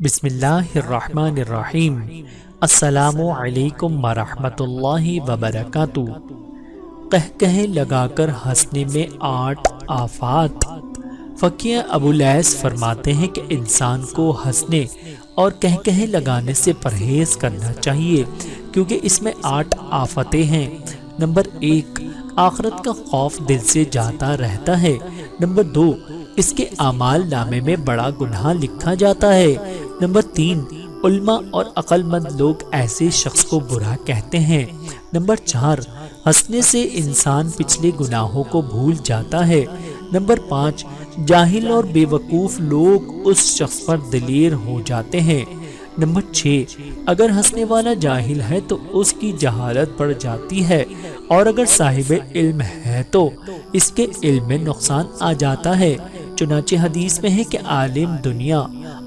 بسم اللہ الرحمن الرحیم۔ السلام علیکم ورحمۃ اللہ وبرکاتہ۔ قہقہے لگا کر ہنسنے میں 8 آفات۔ فقیہ ابو لیث فرماتے ہیں کہ انسان کو ہنسنے اور قہقہے لگانے سے پرہیز کرنا چاہیے کیونکہ اس میں 8 آفتیں ہیں۔ نمبر 1، آخرت کا خوف دل سے جاتا رہتا ہے۔ نمبر 2، اس کے اعمال نامے میں بڑا گناہ لکھا جاتا ہے۔ نمبر 3، علماء اور عقل مند لوگ ایسے شخص کو برا کہتے ہیں۔ نمبر 4، ہنسنے سے انسان پچھلے گناہوں کو بھول جاتا ہے۔ نمبر 5، جاہل اور بے وقوف لوگ اس شخص پر دلیر ہو جاتے ہیں۔ نمبر 6، اگر ہنسنے والا جاہل ہے تو اس کی جہالت بڑھ جاتی ہے اور اگر صاحب علم ہے تو اس کے علم میں نقصان آ جاتا ہے۔ چنانچہ حدیث میں ہے کہ عالم دنیا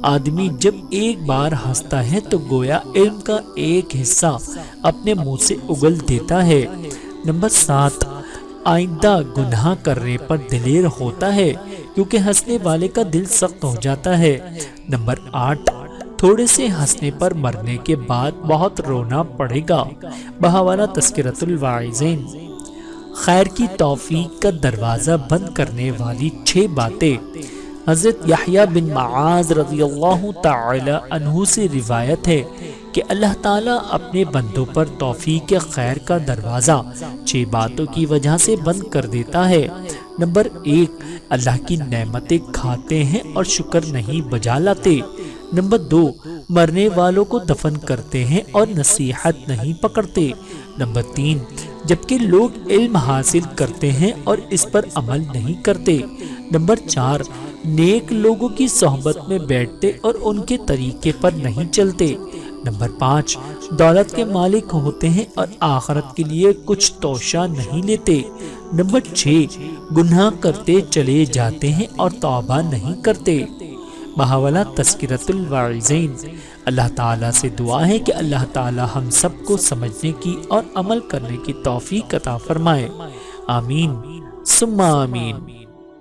آدمی جب ایک بار ہنستا ہے تو گویا علم کا ایک حصہ اپنے منہ سے اگل دیتا ہے۔ نمبر 7، آئندہ گناہ کرنے پر دلیر ہوتا ہے کیونکہ ہنسنے والے کا دل سخت ہو جاتا ہے۔ نمبر 8، تھوڑے سے ہنسنے پر مرنے کے بعد بہت رونا پڑے گا۔ بحوالہ تذکرۃ الواعظین۔ خیر کی توفیق کا دروازہ بند کرنے والی 6 باتیں۔ حضرت یحییٰ بن معاذ رضی اللہ تعالی عنہ سے روایت ہے کہ اللہ تعالیٰ اپنے بندوں پر توفیق خیر کا دروازہ 6 باتوں کی وجہ سے بند کر دیتا ہے۔ نمبر 1، اللہ کی نعمتیں کھاتے ہیں اور شکر نہیں بجا لاتے۔ نمبر 2، مرنے والوں کو دفن کرتے ہیں اور نصیحت نہیں پکڑتے۔ نمبر 3، جبکہ لوگ علم حاصل کرتے ہیں اور اس پر عمل نہیں کرتے۔ نمبر 4، نیک لوگوں کی صحبت میں بیٹھتے اور ان کے طریقے پر نہیں چلتے۔ نمبر 5، دولت کے مالک ہوتے ہیں اور آخرت کے لیے کچھ توشہ نہیں لیتے۔ نمبر 6، گناہ کرتے چلے جاتے ہیں اور توبہ نہیں کرتے۔ بحوالہ تذکرۃ الواعظین۔ اللہ تعالیٰ سے دعا ہے کہ اللہ تعالیٰ ہم سب کو سمجھنے کی اور عمل کرنے کی توفیق عطا فرمائے۔ آمین ثم آمین۔